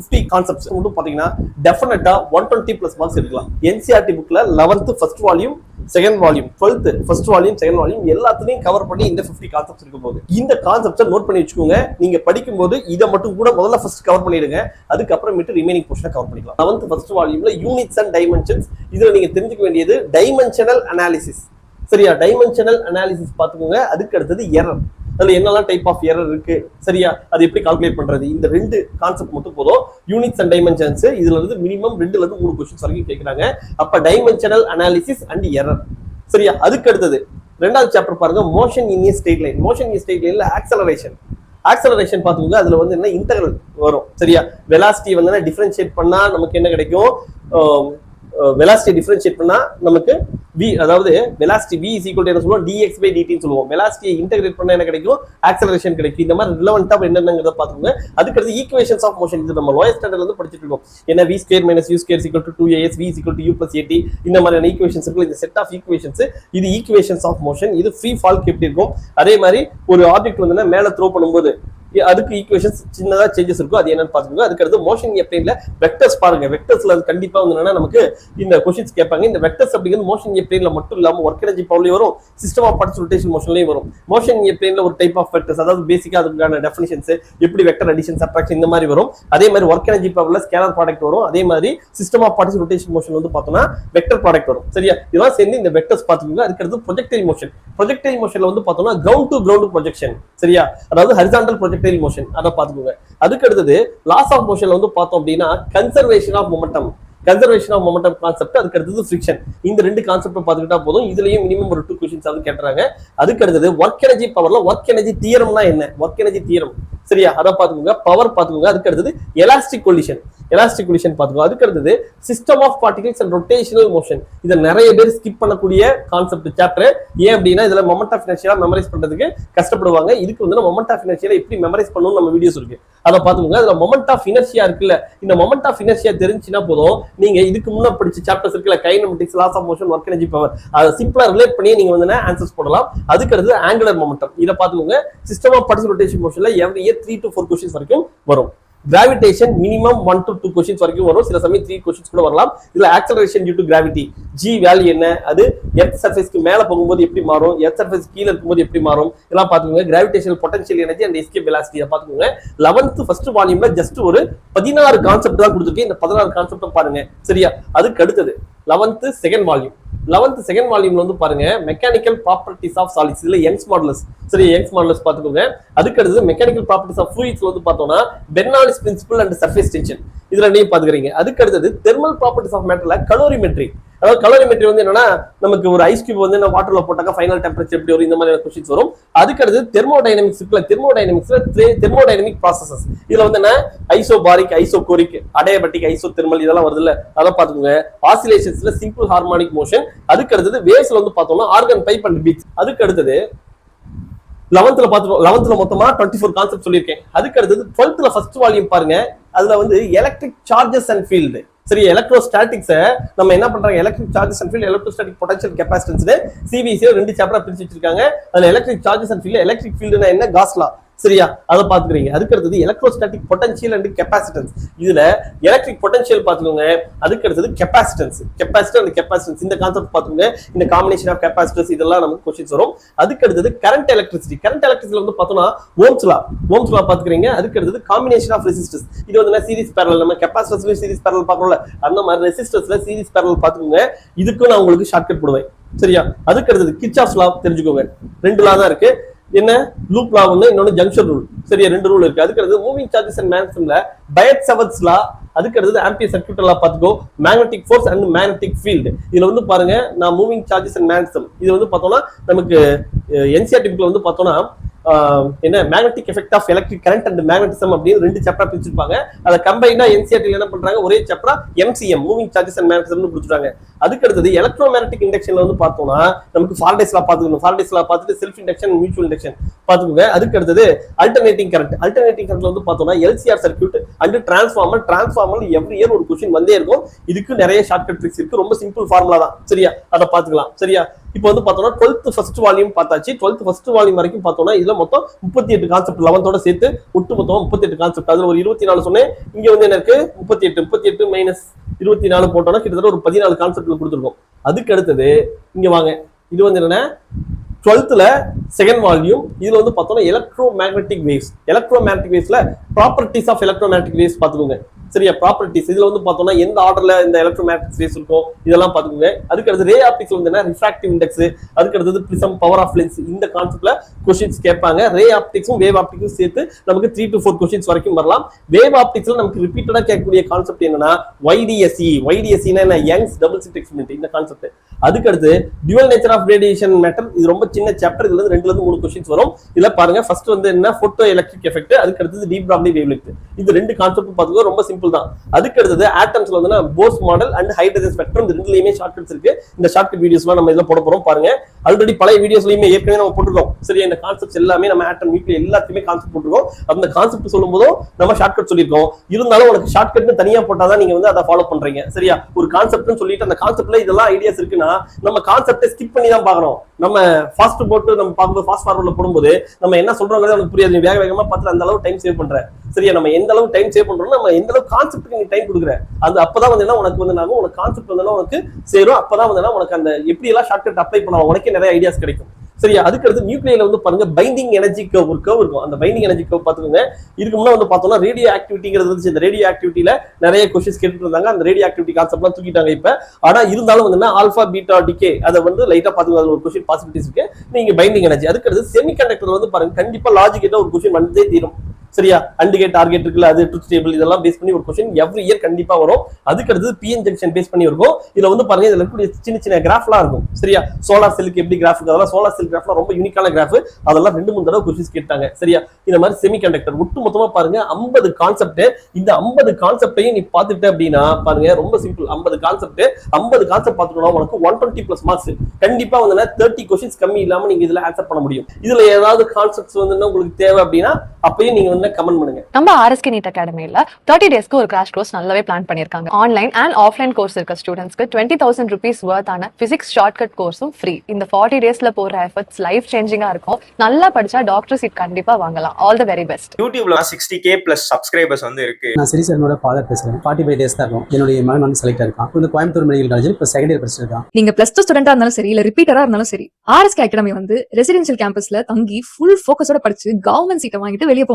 50 concepts மட்டும் பாத்தீங்கன்னா டெஃபினட்டா 120 பிளஸ் மார்க்ஸ் எடுக்கலாம். என்சிஆர்டி புக்ல 11th first volume, second volume, 12th first volume, second volume எல்லாத்தையும் கவர் பண்ணி இந்த 50 கான்செப்ட்ஸ் இருக்க போகுது. இந்த கான்செப்ட்ஸை நோட் பண்ணி வச்சுக்கோங்க. நீங்க படிக்கும்போது இதை மட்டும் கூட முதல்ல ஃபர்ஸ்ட் கவர் பண்ணிடுங்க. அதுக்கப்புறமேட்டு ரிமைனிங் போர்ஷனை கவர் பண்ணிக்கலாம். 11th ஃபர்ஸ்ட் வால்யூம்ல யூனிட்ஸ் அண்ட் டைமென்ஷன்ஸ், இதுல நீங்க தெரிஞ்சுக்க வேண்டியது டைமென்ஷனல் அனாலிசிஸ். சரியா? டைமென்ஷனல் அனாலிசிஸ் பாத்துக்கோங்க. அதுக்கு அடுத்தது எரர், அதுல என்னெல்லாம் டைப் ஆஃப் எரர் இருக்கு, சரியா, அது எப்படி கால்குலேட் பண்றது, இந்த 2 கான்செப்ட் மட்டும் போதும். யூனிட்ஸ் அண்ட் டைமென்ஷன்ஸ் இதுல இருந்து மினிமம் 2ல இருந்து 3 क्वेश्चंस வரைக்கும் கேக்குறாங்க. அப்ப டைமென்ஷனல் அனாலிசிஸ் அண்ட் எரர். சரியா? அதுக்கு அடுத்தது 2வது சாப்டர் பாருங்க, மோஷன் இன் எ ஸ்ட்ரெயிட் லைன். மோஷன் இன் ஸ்ட்ரெயிட் லைன்ல ஆக்சலரேஷன் பாத்துக்கோங்க. அதுல வந்து என்ன இன்டெகிரல் வரும். சரியா? வெலாசிட்டி வந்து டிஃபரன்ஷியேட் பண்ணா நமக்கு என்ன கிடைக்கும், வெலாசிட்டி டிஃபரன்ஷியேட் பண்ணா நமக்கு v, அதாவது velocity v is equal to என்ன சொல்லுவோம், dx by dt ன்னு சொல்லுவோம். வெலாசிட்டியை இன்டகிரேட் பண்ணா என்ன கிடைக்கும், ஆக்சலரேஷன் கிடைக்கும். இந்த மாதிரி ரிலவெண்டா என்னென்னங்கறத பாத்துக்கோங்க. அதுக்கு அடுத்து ஈக்குவேஷன்ஸ் ஆஃப் மோஷன், இது நம்ம லோயர் ஸ்டாண்டர்ட்ல இருந்து படிச்சிட்டு இருக்கோம். என்ன v square minus u square is equal to 2as, v is equal to u plus at, இந்த மாதிரியான ஈக்குவேஷன்ஸ் இருக்கு. இந்த செட் ஆஃப் ஈக்குவேஷன்ஸ் இது ஈக்குவேஷன்ஸ் ஆஃப் மோஷன். இது ஃப்ரீ ஃபால்க்கு எப்படி இருக்கும், அதே மாதிரி ஒரு ஆப்ஜெக்ட் வந்து மேல த்ரோ பண்ணும்போது அதுக்கு ஈக்குவேஷன்ஸ் சின்னதா சேஞ்சஸ் இருக்கும். அது என்னன்னு பாத்துக்கோங்க. அதுக்கு அடுத்து மோஷன் எப்ளைன்ல வெக்டர்ஸ் பாருங்க. வெக்டர்ஸ்ல கண்டிப்பா வந்து என்னன்னா நமக்கு இந்த क्वेश्चंस கேட்பாங்க. இந்த வெக்டர்ஸ் அப்படிங்கிறது மோஷன் எப்ளைன்ல மட்டும் இல்லாம ஒர்க் எனர்ஜி பவர்லயும் வரும், சிஸ்டம் ஆஃப் பார்ட்டிகல் ரொட்டேஷன் மோஷன்லயும் வரும். மோஷன் எப்ளைன்ல ஒரு டைப் ஆஃப் வெக்டர்ஸ், அதாவது பேசிக்கா அதுக்கான டெஃபினிஷன்ஸ் எப்படி வெக்டர் அடிஷன் சப்ட்ராக்ஷன் இந்த மாதிரி வரும். அதே மாதிரி ஒர்க் எனர்ஜி பவர்ல ஸ்கேலர் ப்ராடக்ட் வரும். அதே மாதிரி system of particle rotation motion வந்து பார்த்தோம்னா வெக்டர் ப்ராடக்ட் வரும். சரியா? இதெல்லாம் சேர்ந்து இந்த வெக்டர்ஸ் பாத்துக்கோங்க. அதுக்கு அடுத்து ப்ரொஜெக்டைல் மோஷன். ப்ரொஜெக்டைல் மோஷன்ல வந்து பார்த்தோம்னா கிரவுண்ட் டு கிரவுண்ட் ப்ரொஜெக்ஷன். சரியா? அதாவது ஹரிசாண்டல் ப்ரொஜெக்டைல் மோஷன் அத பாத்துக்கோங்க. அதுக்கு அடுத்தது லாஸ் ஆஃப் மோஷன்ல வந்து பார்த்தோம் அப்படின்னா கன்சர்வேஷன் ஆஃப் மொமெண்டம் கான்செப்ட். அதுக்கு அடுத்தது ஃபிரிக்ஷன். இந்த 2 கான்செப்ட் பாத்துக்கிட்டா போதும். இதுலயும் மினிமம் ஒரு 2 क्वेश्चंस அது கேட்றாங்க. அதுக்கு அடுத்தது ஒர்க் எனர்ஜி பவர்ல ஒர்க் எனர்ஜி தியரம்னா என்ன, ஒர்க் எனர்ஜி தியரம். சரியா? அத பாத்துக்கோங்க. பவர் பாத்துக்கோங்க. அதுக்கு அடுத்தது எலாஸ்டிக் கொலிஷன் பாத்துக்கோங்க. அதுக்கு அடுத்தது system of particles and rotational motion. இத நிறைய பேர் ஸ்கிப் பண்ணக்கூடிய கான்செப்ட் சாப்டர். ஏன் அப்படின்னா இதுல மொமெண்ட் ஆஃப் இனர்ஷியா மெமரைஸ் பண்றதுக்கு கஷ்டப்படுவாங்க. இதுக்கு வந்து மொமெண்ட் ஆஃப் இனர்ஷியா எப்படி மெமரைஸ் பண்ணணும் நம்ம வீடியோஸ் இருக்கு, அத பாத்துக்கோங்க. அதுல மொமெண்ட் ஆஃப் இனர்ஷியா இருக்குல்ல, இந்த மொமெண்ட் ஆஃப் இனர்ஷியா தெரிஞ்சுனா போதும், நீங்க இதுக்கு முன்ன படிச்ச சாப்டர்ஸ் இருக்குல்ல, kinematics, laws of motion, work energy power, அத சிம்பிளா ரிலேட் பண்ணி நீங்க வந்து ஆன்சர்ஸ் போடலாம். அதுக்கு அடுத்து ஆங்குலர் மொமெண்டம். இத பாத்துக்கோங்க. சிஸ்டம் ஆஃப் பார்ட்டிகல் ரொட்டேஷன் மோஷன்ல எவ்ரி இயர் 3 to 4 क्वेश्चंस வரைக்கும் வரும். கிராவிடேஷன் மினிமம் 1 to 2 क्वेश्चंस வரைக்கும் வரும். சில சமயம் 3 क्वेश्चंस கூட வரலாம். இதுல acceleration due to gravity, g value என்ன, அது எர்த் சர்ஃபேஸ்க்கு மேல போகும்போது எப்படி மாறும், எர்த் சர்ஃபேஸ் கீழ இருக்கும்போது எப்படி மாறும், இதெல்லாம் பாத்துக்கோங்க. Gravitational potential energy and escape velocity பாத்துக்கோங்க. 11th ஃபர்ஸ்ட் வால்யூம்ல ஜஸ்ட் ஒரு 16 கான்செப்ட் தான் கொடுத்திருக்கேன். இந்த 16 கான்செப்ட் பாருங்க. சரியா? அதுக்கு அடுத்தது 11th செகண்ட் வால்யூம்ல வந்து பாருங்க மெக்கானிக்கல் ப்ராப்பர்ட்டிஸ் ஆஃப் சாலிட்ஸ். இதுல யங்ஸ் மாடுலஸ். சரி, யங்ஸ் மாடுலஸ் பாத்துக்கோங்க. அதுக்கு அடுத்து மெக்கானிக்கல் ப்ராப்பர்ட்டிஸ் ஆஃப் ஃப்ளூயிட்ஸ்ல வந்து பார்த்தோம்னா பெர்னௌலிஸ் பிரின்சிபல் அண்ட் சர்ஃபேஸ் டென்ஷன் இதுல நீங்க பாத்துக்கிறீங்க. அதுக்கு அடுத்தது தெர்மல் ப்ராப்பர்ட்டிஸ் ஆஃப் மேட்டர்ல கலோரிமெட்ரி. அதாவது கலோரிமெட்ரி வந்து என்னன்னா நமக்கு ஒரு ஐஸ் கியூப் வந்து வாட்டர்ல போட்டாக்க ஃபைனல் டெம்பரேச்சர் எப்படி வரும், இந்த மாதிரி क्वेश्चंस வரும். அதுக்கு அடுத்து தெர்மோடைனமிக்ஸ் இருக்குல்ல, தெர்மோடைனமிக் ப்ராசஸஸ். இதுல வந்து என்ன ஐசோபாரிக், ஐசோகோரிக், அடையபட்டிக், ஐசோதெர்மல் இதெல்லாம் வருது இல்ல, அதை பாத்துக்கோங்க. ஆசிலேஷன்ஸ்ல சிம்பிள் ஹார்மோனிக் மோஷன். அதுக்கு அடுத்தது வேவ்ஸ்ல வந்து பார்த்தோம்னா ஆர்கன் பைப் அண்ட் பீட்ஸ். அதுக்கு அடுத்தது 11th மொத்தமா 24 கான்செப்ட் சொல்லியிருக்கேன். அதுக்கு அடுத்தது 12th ஃபர்ஸ்ட் வால்யூம் பாருங்க. அதுல வந்து எலக்ட்ரிக் சார்ஜஸ் அண்ட் ஃபீல்டு. சரி, எலக்ட்ரோஸ்டாட்டிக்ஸ் நம்ம என்ன பண்றாங்க, electric charges and field, electrostatic potential capacitance CBSE 2 சாப்டரா பிரிச்சு வச்சிருக்காங்க. அதுல electric charges and field, electric ஃபீல்டுனா என்ன, காஸ் லா. சரியா? அதை பாத்துக்கிறீங்க. அதுக்கு அடுத்தது எலக்ட்ரோஸ்டாட்டிக் பொட்டன்ஷியல் அண்ட் கெபாசிட்டன்ஸ். இதுல எலக்ட்ரிக் பொட்டன்ஷியல் பாத்துக்கோங்க. அதுக்கு அடுத்தது கெப்பாசிட்டர் அண்ட் கெப்பாசிட்டன்ஸ். இந்த கான்செப்ட் பாத்துக்கோங்க. இந்த காம்பினேஷன் ஆஃப் கெப்பாசிட்டர்ஸ் இதெல்லாம் நமக்கு क्वेश्चंस வரும். அதுக்கு அடுத்தது கரண்ட் எலக்ட்ரிசிட்டில வந்து பார்த்தோம்னா ஓம்ஸ் லா பாத்துக்கிறீங்க. அதுக்கு அடுத்தது காம்பினேஷன் ஆஃப் ரெசிஸ்டர்ஸ். இது வந்து சீரிஸ் பேரலல், நம்ம கெப்பாசிட்டர்ஸ்ல சீரிஸ் பேரலல் பாக்குறோம்ல, அந்த மாதிரி ரெசிஸ்டர்ஸ்ல சீரிஸ் பேரலல் பாத்துக்கோங்க. இதுக்கும் நான் உங்களுக்கு ஷார்ட்கட் போடுவேன். சரியா? அதுக்கு அடுத்தது கிர்ச்சாஃப்ஸ் லா தெரிஞ்சுக்கோங்க. 2 லா தான் இருக்கு. என்ன லூப் லா ஒண்ணு, இன்னொன்னு ஜங்ஷன் ரூல். சரியா? 2 ரூல் இருக்கு. அதுக்கு அடுத்து மூவிங் சார்ஜஸ் அண்ட் மேக்னெட்டிசம்ல பயட்-சாவர்ட்ஸ் லா. அதுக்கு அடுத்து ஆம்பியர் சர்க்யூட் லா பாத்துக்கோ. Magnetic force and magnetic field. இதுல வந்து பாருங்க, நான் மூவிங் சார்ஜஸ் அண்ட் மேக்னெட்டிசம் இது வந்து பார்த்தோம்னா நமக்கு என்சிஆர்டி புக்ல வந்து பார்த்தோம்னா என்ன magnetic effect of electric current and magnetism அப்படின்னு 2 சாப்டரா பிரிச்சிருப்பாங்க. அதை கம்பைனா என்சிஆர்டி என்ன பண்றாங்க, ஒரே சாப்டரா எம்சிஎம் மூவிங் சார்ஜஸ் அண்ட் மேக்னெட்டிசம்னு கொடுத்துட்டாங்க. அதுக்கு அடுத்தது எலக்ட்ரோமேக்னெட்டிக் இண்டக்ஷன்ல வந்து பார்த்தோம்னா நமக்கு ஃபாரடேஸ் லா பாத்துக்கணும். ஃபாரடேஸ் லா பார்த்துட்டு செல்ஃப் இண்டக்ஷன், மியூச்சுவல் இண்டக்ஷன் பாத்துக்கோங்க. அதுக்கு அடுத்தது அல்டர்னேட்டிங் கரண்ட்ல வந்து பார்த்தோம்னா LCR circuit and transformer every year ஒரு क्वेश्चन வந்தே இருக்கும். இதுக்கு நிறைய ஷார்ட்கட் ட்ரிக்ஸ் இருக்கு. ரொம்ப சிம்பிள் ஃபார்முலா தான். சரியா? அதை பாத்துக்கலாம். சரியா? இப்போ வந்து பார்த்தோம்னா 12th ஃபர்ஸ்ட் வால்யூம் பார்த்தாச்சு. 12th ஃபர்ஸ்ட் வால்யூம் வரைக்கும் பார்த்தோம்னா இதுல மொத்தம் 38 கான்செப்ட் 11th சேர்த்து ஒட்டு மொத்தம் 38 கான்செப்ட். அதுல ஒரு 24 சொன்னேன். இங்க வந்து என்ன இருக்கு 38 மைனஸ் 24 போட்டோம்னா கிட்டத்தட்ட ஒரு 14 கான்செப்ட்ல கொடுத்துருக்கோம். அதுக்கு அடுத்தது இங்க வாங்க, இது வந்து என்ன 12th செகண்ட் வால்யூம். இதுல வந்து பார்த்தோம்னா எலக்ட்ரோ மேக்னெட்டிக் வேவ்ஸ்ல properties of electromagnetic waves பார்த்துக்கோங்க. சரியா, ப்ராப்பர்ட்டிஸ் இதுல வந்து பார்த்தோம்னா எந்த ஆர்டர்ல இந்த எலக்ட்ரோ மேக்னெட்டிக் வேவ்ஸ் இருக்கும் இதெல்லாம் பார்த்துக்கோங்க. அதுக்கு அடுத்து ரே ஆப்டிக்ஸ் வந்து என்ன ரிஃப்ராக்டிவ் இண்டெக்ஸ், அதுக்கு அடுத்தது பிரிசம், பவர் ஆஃப் லென்ஸ், இந்த கான்செப்ட்ல கொஸ்டின்ஸ் கேட்பாங்க. ரே ஆப்டிக்ஸும் வேவ் ஆப்டிக்ஸும் சேர்த்து நமக்கு 3 to 4 கொஸ்டின்ஸ் வரைக்கும் வரலாம். வேவ் ஆப்டிக்ஸ்ல நமக்கு ரிப்பீட்டடா கேட்கக்கூடிய கான்செப்ட் என்னன்னா YDSE என்ன யங்ஸ் டபுள் ஸ்லிட் எக்ஸ்பெரிமெண்ட், இந்த கான்செப்ட். அதுக்கு அடுத்து dual nature of radiation matter, இது ரொம்ப சின்ன சாப்டர். இதுல இருந்து 2 to 3 கொஸ்டின்ஸ் வரும். இதுல பாருங்க ஃபர்ஸ்ட் வந்து என்ன போட்டோ எலக்ட்ரிக் எஃபெக்ட், அதுக்கு அடுத்தது டீப் பிராட்லி வேவ்லென்த். இது 2 கான்செப்ட் பாத்துக்கோ, ரொம்ப சிம்பிள் தான். அதுக்கு அடுத்தது ஆட்டம்ஸ்ல வந்து force model and hydrogen spectrum, இந்த ரெண்டுலயுமே ஷார்ட்கட்ஸ் இருக்கு. இந்த ஷார்ட்கட் வீடியோஸ்லாம் நம்ம இதுல போட போறோம் பாருங்க. ஆல்ரெடி பழைய வீடியோஸ்லயுமே ஏற்கனவே நம்ம போட்டுருக்கோம். சரியா, இந்த கான்செப்ட்ஸ் எல்லாமே நம்ம ஆட்டம் நியூக்ளியர் எல்லாத்தையுமே கான்செப்ட் போட்டுருக்கோம். அந்த கான்செப்ட் சொல்லும் போதும் நம்ம ஷார்ட்கட் சொல்லியிருக்கோம். இருந்தாலும் உனக்கு ஷார்ட்கட்னு தனியா போட்டாதான் நீங்க வந்து அதை ஃபாலோ பண்றீங்க. சரியா, ஒரு கான்செப்ட்னு சொல்லிட்டு அந்த கான்செப்ட்ல இதெல்லாம் ஐடியாஸ் இருக்குன்னா நம்ம கான்செப்டை ஸ்கிப் பண்ணி தான் பார்க்கணும். நம்ம ஃபாஸ்ட் போட்டு நம்ம பார்க்கும்போது ஃபாஸ்ட் ஃபார்வர்ட்ல போடும்போது நம்ம என்ன சொல்றோங்கிறது நமக்கு புரியாது. நீ வேக வேகமா பார்த்து அந்த அளவு டைம் சேவ் பண்ற. சரியா, நம்ம எந்த அளவு டைம் சேவ் பண்றோம், நம்ம எந்த அளவு கான்செப்ட்டுக்கு நீ டைம் கொடுக்குற, அது அப்பதான் வந்து உனக்கு வந்து உனக்கு கான்செப்ட் வந்து உனக்கு சேரும். அப்பதான் வந்து உனக்கு அந்த எப்படி எல்லாம் ஷார்ட்கட் அப்ளை பண்ணலாம், உனக்கே நிறைய ஐடியாஸ் கிடைக்கும். சரியா, அதுக்கு அடுத்து நியூக்ளியர்ல வந்து பாருங்க பைண்டிங் எனர்ஜி கர்வ், ஒரு கர்வ் இருக்கும். அந்த பைண்டிங் எனர்ஜி கர்வ் பாத்துக்கோங்க. இதுக்கு முன்னாடி வந்து பார்த்தோம்னா ரேடியோ ஆக்டிவிட்டிங்கிறது வந்து இந்த ரேடியோ ஆக்டிவிட்டியில நிறைய கொஸ்டின்ஸ் கேட்டுட்டு இருந்தாங்க. அந்த ரேடியோ ஆக்டிவிட்டி கான்செப்ட்லாம் தூக்கிட்டாங்க இப்ப. ஆனா இருந்தாலும் வந்து ஆல்பா பீட்டா டிகே அதை வந்து லைட்டா பாத்துக்கோங்க. அதுல ஒரு கொஸ்டின் பாசிபிலிட்டிஸ் இருக்கு. நீங்க பைண்டிங் எனர்ஜி. அதுக்கு அடுத்து செமிகண்டக்டர் வந்து பாருங்க கண்டிப்பா லாஜிக் ஒரு கொஸ்டின் வந்தே தீரும். சரியா, அண்ட் கேட் டார்கெட் இருக்குல்ல, அது ட்ரூத் டேபிள், இதெல்லாம் பேஸ் பண்ணி ஒரு கொஸ்டின் எவ்ரி இயர் கண்டிப்பா வரும். அதுக்கு அடுத்து பிஎன் ஜங்ஷன் பேஸ் பண்ணி இருக்கும். இதுல வந்து பாருங்க இதுல இருக்கக்கூடிய சின்ன சின்ன கிராஃப்லாம் இருக்கும். சரியா, சோலார் செல்லுக்கு எப்படி கிராஃப் இருக்கு, அதெல்லாம் சோலார் செல் கிராஃப்லாம் ரொம்ப யூனிக்கான கிராஃப். அதெல்லாம் 2-3 தடவை கொஸ்டின்ஸ் கேட்டாங்க. சரியா, இந்த மாதிரி செமிகண்டக்டர் ஒட்டு மொத்தமா பாருங்க 50 கான்செப்ட். இந்த 50 கான்செப்டையும் நீ பாத்துட்ட அப்படின்னா பாருங்க ரொம்ப சிம்பிள். 50 கான்செப்ட் பாத்துக்கணும். உனக்கு 120+ மார்க்ஸ் கண்டிப்பா வந்து 30 கொஸ்டின்ஸ் கம்மி இல்லாம நீங்க இதுல ஆன்சர் பண்ண முடியும். இதுல ஏதாவது கான்செப்ட்ஸ் வந்து உங்களுக்கு தேவை அப்படின்னா அப்பயும் நீங்க கமெண்ட் பண்ணுங்க. நம்ம ஆர்எஸ்கே நீட் அகாடமில 30 டேஸ்க்கு ஒரு கிராஷ் கோர்ஸ் நல்லாவே பிளான் பண்ணிருக்காங்க. ஆன்லைன் அண்ட் ஆஃப்லைன் கோர்ஸ் இருக்க ஸ்டூடெண்ட்ஸ்க்கு 20,000 rupees worth ஆன பிசிக்ஸ் ஷார்ட்கட் கோர்ஸும் ஃப்ரீ. இந்த 40 டேஸ்ல போற எஃபர்ட்ஸ் லைஃப் சேஞ்சிங்கா இருக்கும். நல்லா படிச்சா டாக்டர் சீட் கண்டிப்பா வாங்கலாம். All the very best. யூடியூப்ல 60K+ சப்ஸ்கிரைபர்ஸ் வந்து இருக்கு. நான் சிறி சாரோட ஃபாதர் பேசுறேன். 45 டேஸ் தான் இருக்கும். என்னுடைய மகன் வந்து செலக்ட் ஆயிருக்கான். இந்த கோயம்புத்தூர் மெடிக்கல் காலேஜில் இப்போ செகண்ட் இயர் படிச்சிட்டு இருக்கான். நீங்க +2 ஸ்டூடெண்டா இருந்தாலும் சரி, இல்ல ரிப்பீட்டரா இருந்தாலும் சரி, ஆர்எஸ்கே அகாடமி வந்து ரெசிடென்ஷியல் கேம்பஸ்ல தங்கி ஃபுல் ஃபோக்கஸோட படிச்சு கவர்மெண்ட் சீட்டை வாங்கிட்டு வெளியே போங்க.